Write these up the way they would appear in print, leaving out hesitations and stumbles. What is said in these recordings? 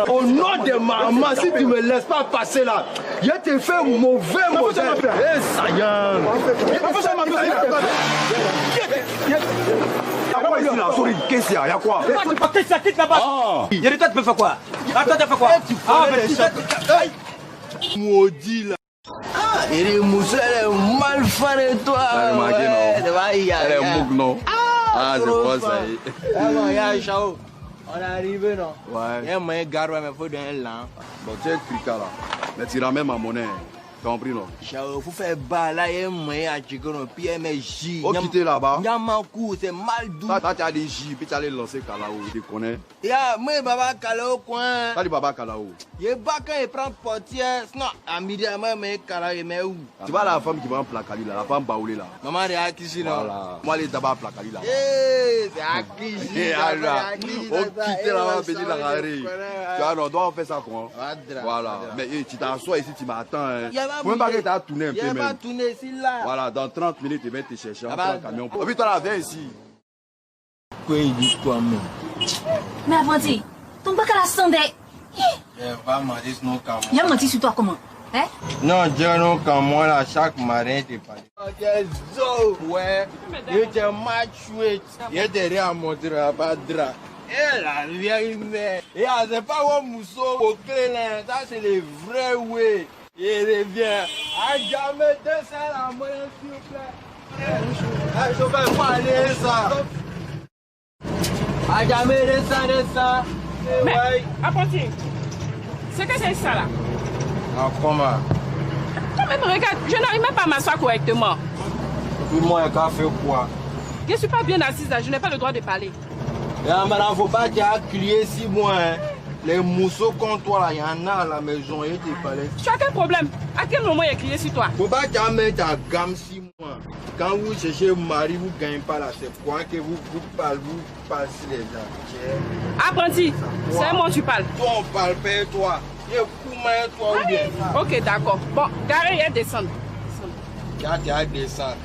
Au nom de maman, si tu me laisses pas passer là, je te fais un mauvais modèle. Eh, ça y est. Qu'est-ce qu'il y a? Il y a quoi? Qu'est-ce que quitte là-bas? Il y a des tas de faire quoi? Attends, tu fais quoi? Maudit là. Ah, il est moussé, elle est mal faite toi. Elle est mouk, non? Ah, c'est quoi ça? On est arrivé, non? Ouais. Il y a un moyen garde, mais il faut donner l'an. Bon, tu es cricard là. Mais tu ramènes ma monnaie. T'as compris, non? Il faut faire bas là, il y a un moyen à checker, puis il y a un J. Oh, quitter là-bas. Il y a un coup, c'est mal doux. Toi, tu as des J, puis tu allais lancer Kalao, tu connais? Moi, Baba Kalao, coin. T'as dit Baba Kalao. Il est bas quand il prend portière. Sinon, à midi, moi, mais Kalao, il met où? Tu vois la femme qui va en placali là, la femme baoulée là. Maman, elle est à qui, sinon? Voilà. Moi, les tabacs placali là. Eh, c'est à qui, On quitte là-bas, petit la galerie. Tu vois, non, on fait ça quoi? Voilà. Mais tu t'assois ici, tu m'attends. Même pas que tu as tourné un peu. Il va tourner ici là. Voilà, dans 30 minutes, il va te chercher. On prend un camion. Et puis toi là, viens ici. Quoi, il dit quoi, moi? Mais apprenti, ton bac à la sonde. Je vais pas mentir sur nos camoins. Il a menti sur toi comment? Hein? Non, Dieu, nos camoins là, chaque marin, t'es pas. Ouais, il était mal chouette. Il était rien à montrer à pas de drap. Et la vieille mère. Et c'est pas un mousseau au clé là, ça c'est les vrais ouais. Il revient. À jamais descendre la moyenne, s'il vous plaît. Je vais pas aller ça. À jamais descendre. Mais, apprenti, c'est que c'est ça là. Ah, comment? Quand même, regarde, je n'arrive même pas à m'asseoir correctement. Puis moi, il a fait quoi? Je ne suis pas bien assise là, je n'ai pas le droit de parler. Et madame, faut pas qu'il y a crié 6 mois. Hein. Les mousseaux comme toi, là, il y en a à la maison. Et tu as quel problème? À quel moment il a crié sur toi? Faut pas qu'il y a mettre ta gamme 6 mois. Quand vous cherchez un mari, vous ne gagnez pas là. C'est quoi que vous passez les gens? Apprenti, c'est moi tu parles. Toi, on parle pas et toi. Il est fou, mais toi ou bien? Ok, d'accord. Bon, carré, il descend. Quand tu as descendu.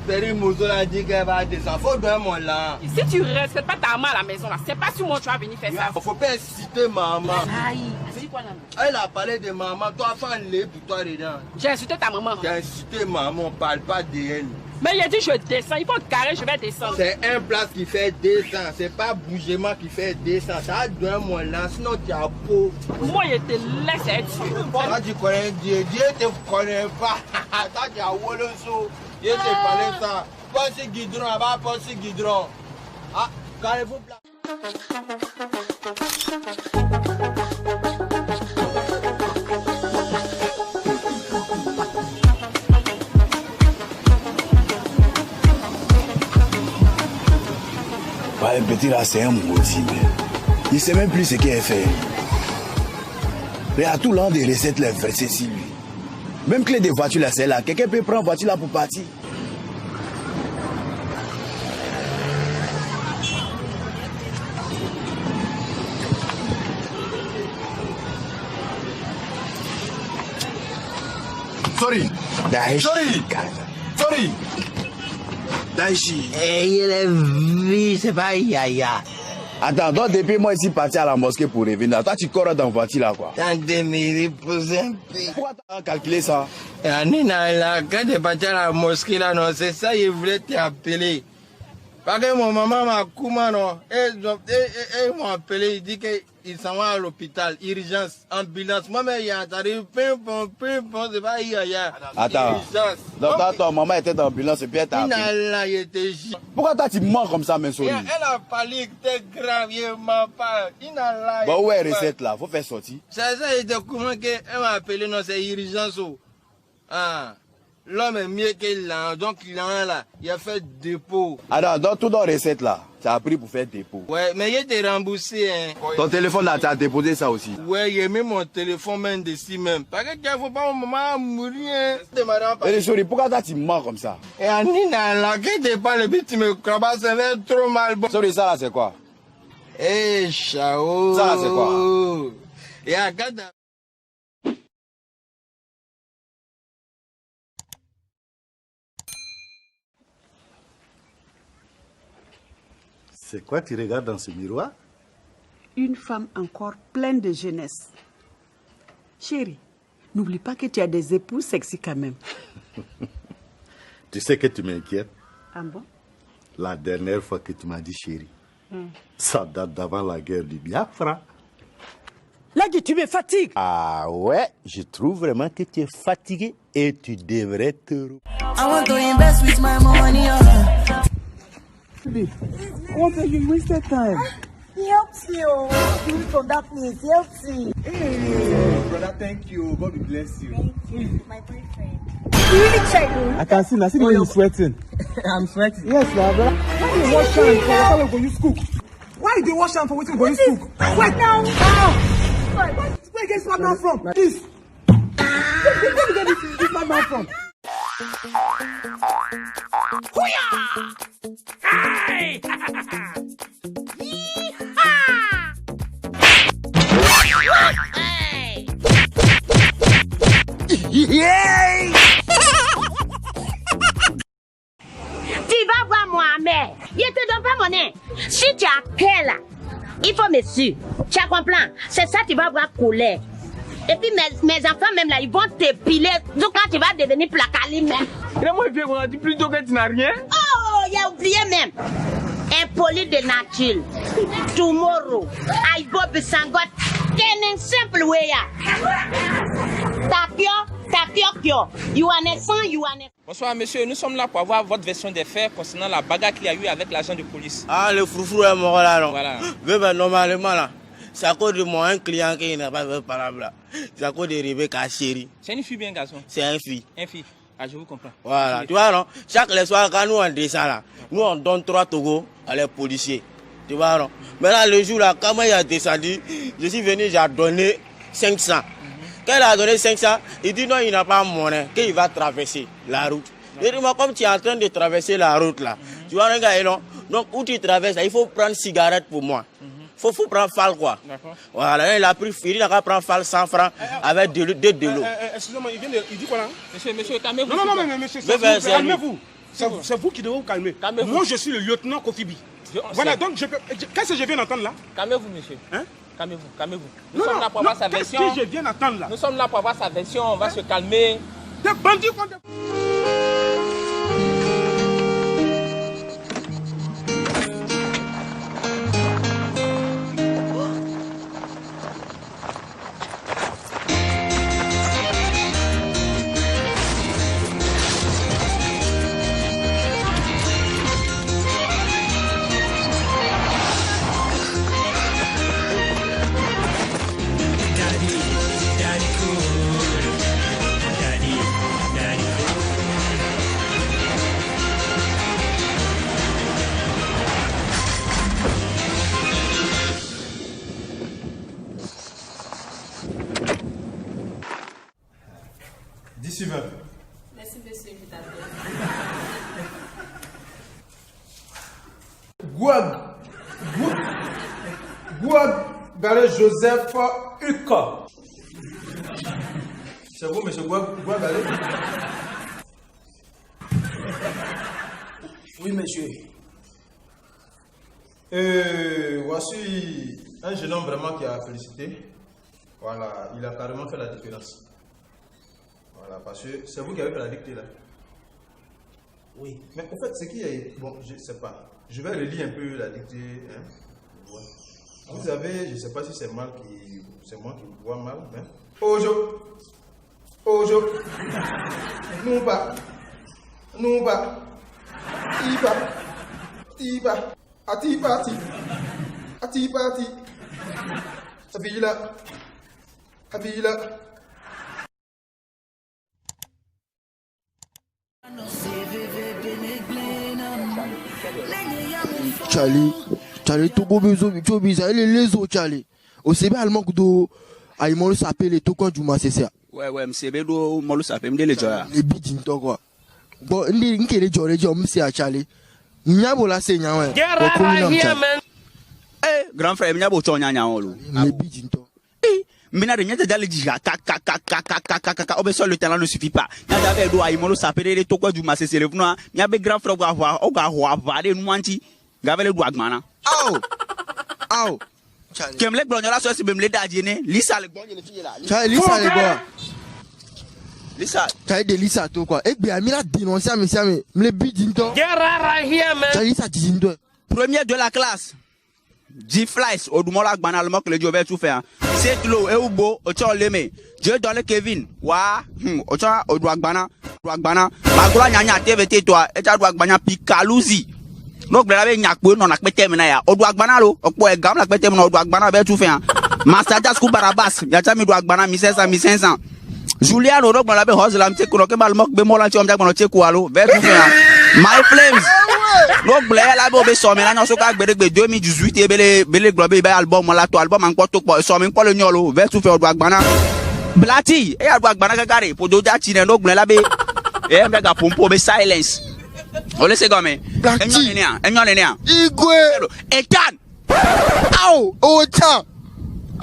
Péri Mousso a dit qu'elle va descendre. Faut donner mon là. Si tu ne respectes pas ta maman à la maison là, c'est pas sur moi que tu vas venir faire ça. Faut pas inciter maman. Aïe, c'est quoi là? Elle a parlé de maman. Toi, fais un lait pour toi dedans. J'ai insulté ta maman. J'ai insulté maman, on parle pas d'elle. Mais il a dit je descends, il faut carré, je vais descendre. C'est un place qui fait descendre, c'est pas bougement qui fait descendre. Ça donne mon là, sinon tu as peau. Moi, je te laisse être tué. Toi, tu connais Dieu, Dieu te connaît pas. Toi, tu as Woloso. Dieu te parlait ça. Pense guidron, là-bas, pense guidron. Ah, carrez-vous plat. Le petit là, c'est un maudit. Il ne sait même plus ce qu'il a fait. Mais à tout l'an des recettes, les versets sur lui. Même clé de voiture là, c'est là. Quelqu'un peut prendre voiture là pour partir. Sorry. Sorry. Daichi. Il est vie, c'est pas Yaya. Attends, donc depuis moi ici parti à la mosquée pour revenir. Toi tu cours dans la voiture là quoi. Tant de me reposer un peu. Pourquoi tu as calculé ça? Nina là, quand tu es parti à la mosquée là, non, c'est ça, il voulait t'appeler. Parce que mon maman m'a coupé, non. Ils m'ont appelé, il dit qu'ils s'en vont à l'hôpital, urgence, ambulance. Moi-même, il y a arrivé, c'est pas Yaya. Attends. Donc ta maman était dans l'ambulance et puis elle t'a appelé. Nina, il était chiant. Pourquoi toi tu mens comme ça, Mensori? Elle a parlé que c'était grave, il m'a pas. Bon, où est la recette là? Faut faire sortir. C'est ça, il était comment qu'elle m'a appelé, non, c'est urgence. Ah. L'homme est mieux que l'an, donc l'an là, il a fait dépôt. Alors, dans tout dans la recette là, tu as pris pour faire dépôt. Ouais, mais il était remboursé. Hein. Ton téléphone là, tu as déposé ça aussi. Ouais, il a mis mon téléphone même dessus même. Parce que il ne faut pas mon maman mourir. Hein. Et chérie, pourquoi toi tu mens comme ça? Et Anina là, quand tu parles, le but, tu me crois pas, ça fait trop mal. Sorry, ça là c'est quoi? Eh, chao. Ça là c'est quoi? Et regarde. C'est quoi tu regardes dans ce miroir? une femme encore pleine de jeunesse. Chérie, n'oublie pas que tu as des épouses sexy quand même. Tu sais que tu m'inquiètes. Ah bon? La dernière fois que tu m'as dit chérie, ça date d'avant la guerre du Biafra. Là, tu me fatigues. Ah ouais, je trouve vraiment que tu es fatigué et tu devrais te... I want to invest with my money. What are you wasting time? He helps you. You from that place. He helps you. Hey, brother, thank you. God will bless you. Thank you, my boyfriend. You really tried. I can see now. See the way you're sweating. I'm sweating. Yes, brother. Why you wash hands for what we go use cook? Why you wash hands for what we go use cook? Wait now. Where you get this man from? This. Where you get this man from? Hey! Yeah! Tu vas voir Mohamed. Il te donne pas mon nez. Si tu appelles, il faut me suivre. Tu as compris? C'est ça, tu vas voir colère. Et puis mes enfants même là, ils vont te piler. Donc là, tu vas devenir placali même. Moi, je vais dire plutôt que tu n'as rien. Oh, il a oublié même. Impoli de nature. Tomorrow, I Bob Sangot. Kenin simple way. Tapio. You understand? Bonsoir monsieur, nous sommes là pour avoir votre version des faits concernant la bagarre qu'il y a eu avec l'agent de police. Ah, le froufrou est mort là, non? Voilà. Mais normalement là, c'est à cause de moi, un client qui n'a pas fait parler là. C'est à cause de Rebecca chérie. C'est une fille bien garçon? C'est une fille. Une fille. Ah, je vous comprends. Voilà, tu vois non? Chaque soir quand nous on descend là, nous on donne 3 togos à les policiers. Tu vois non? Maintenant le jour là, quand moi il a descendu, je suis venu, j'ai donné 500. Quand il a donné 500, il dit non, il n'a pas monnaie, qu'il va traverser la route. Je dis, moi, comme tu es en train de traverser la route là, tu vois un gars, non? Donc où tu traverses, là, il faut prendre cigarette pour moi. Faut prendre fal quoi. Voilà, il a pris, il a prendre fal 100 francs avec deux de l'eau. Excusez-moi, il dit quoi là? Monsieur, calmez-vous. Non, mais monsieur, calmez-vous. C'est vous qui devez vous calmer. Moi, je suis le lieutenant Kofibi. Voilà, donc, qu'est-ce que je viens d'entendre là? Calmez-vous, monsieur. Hein? Calmez-vous. Nous sommes là pour avoir sa version. Qu'est-ce que je viens d'entendre là? Nous sommes là pour avoir sa version, on va se calmer. Des bandits contre... Merci, monsieur. Gouad Galé Joseph Uka. C'est vous, monsieur Gouad Galé? Oui, monsieur. Voici un jeune homme vraiment qui a félicité. Voilà, il a carrément fait la différence. Voilà, parce que c'est vous qui avez fait la dictée là. Oui. Mais en fait, ce qui est... Bon, je ne sais pas. Je vais relire un peu la dictée. Hein. Ouais. Vous avez, je ne sais pas si c'est moi qui vois mal. Hein. Ojo. Nouba. Tiba. Atibati. Abila. Charlie, Togo bezo biza les autres Charlie. Au CB allemand do aimolo s'appelle tout quand du ma c'est ça. Ouais, MCB do molo s'appelle me les joya. Les bidin to quoi. Bon, ndi le jore jo msi a Charlie. Nyabo la se nyawe. Grand frère nyabo cho nya olo. Les bidin to. Mina de nyata dale dija ka obeso le talent ne suffit pas. Nyata be do aimolo s'appelle tout quand du ma c'est le vna. Nyabe grand frère ga ho avare nuanti. Gavele do agmana. Au. Kem le blonyo la so si bem le dadje ne. Lisa le blonyo le fille là. Charlie, Lisa les gars. Lisa. Charlie de Lisa toi quoi. Eh bien, Amina dénoncé à monsieur me le but d'into. Charlie Lisa dizinto. Premier de la classe. G-Flies, Odumola Banal Mok le Jové tout faire. C'est l'eau et Ubo, Ocho Leme. Dieu dans le Kevin. Wa, Ocho Oduagbana, Oduagbana. Magola Nyanya TVT toi, et Oduagbana Pikaluzi. Donc, vous avez Nyakbo, non, la Petemina, Oduagbana lo, Okpo et Gam, la Petemina, Oduagbana, tout faire. Master Skou Barabas, Yatami Oduagbana, 1500. Julian Odok, la Hoslam, Tekunoke Malmok, Bemola, Chomja, Chekualo, vers tout faire. My Flames. Donc, Blair, la bobe, somme, là, non, ce cas, 2018, et Bele Globe, album, là, toi, album, encore tout, somme, pas le gnolo, vers tout faire Oduagbana. Blati, et Oduagbana, Gagare, pour Doda, Tine, donc, Blair, et un gars pour silence. On laisse comme Etan. Aou, oh, tiens.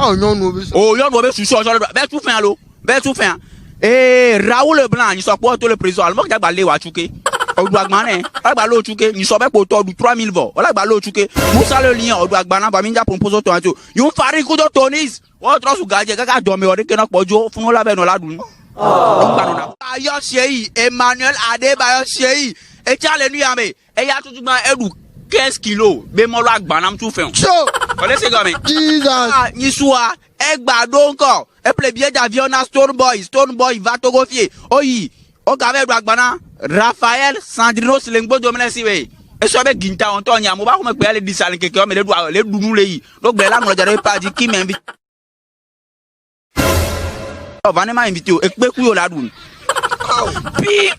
Oh, non, non, oh, non, non, je suis tout faire, l'eau. Tout faire. Et Raoul Leblanc, il soit pour le président allemand qui a balé Wachuke. Oduagbana, a balé Wachuke, il soit pour toi du 3000 voix. On a balé Wachuke. Moussa le lien, Oduagbana, Baminja propose ton atout. You fari kudo tonis. O trop sou gadje, kaka dormi, on est pojo, fun la ben la dun. Ayo Chei, Emmanuel Adebayo Chei. Et tiens les nuits amé. Et y'a tout le monde edou 15 kilos. Bémolo Agbanam tout fait. On laisse comme Jesus. Nisua, Egba donc. Et puis bien d'avion na Stone Boy va te gofier. Oyi, o kave Agbana, Raphaël Sandrino Slengbo domine siwe. Et so avec Ginta Antonia, mo ba ko me pe ale disale quelqu'un mais les doudou le yi. Donc ben là on j'avais pas dit qui m'invite. Vanema invité e pe ku yo la dun. Pi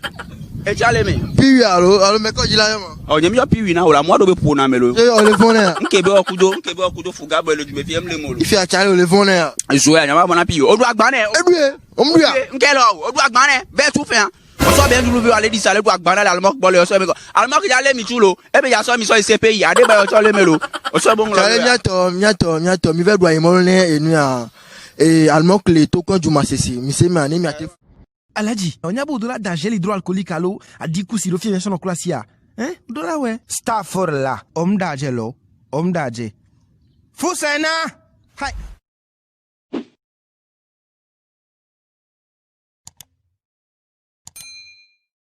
e chale me. Pi allo me ko jila yama. O nyemi yo pi na o la mo do be po na melo. E o le fone. Nkebe okudo fuga bo le me fiem le molo. Ifi a chale o le fone. Zo ya nyama bona pi yo. Odu Agbana. Edue. Omria. Nkelo Odu Agbana be tu fe. O so bien du aller di sale Odu Agbana la mo bole o so me ko. Almo ki jale mi chulo. E be ya so mi so CPI ade ba yo so le melo. O so bon lo. Chale nyato mi ve do ayimo ne enu a. Et allemand que les tokens du Massessi, mais c'est ma name. Aladji, on y a beau de la danger hydroalcoolique à l'eau, à 10 coups si le film est en classe ya. Hein? De la ouais. Stafford là, homme danger là, homme danger. Foussena! Hi.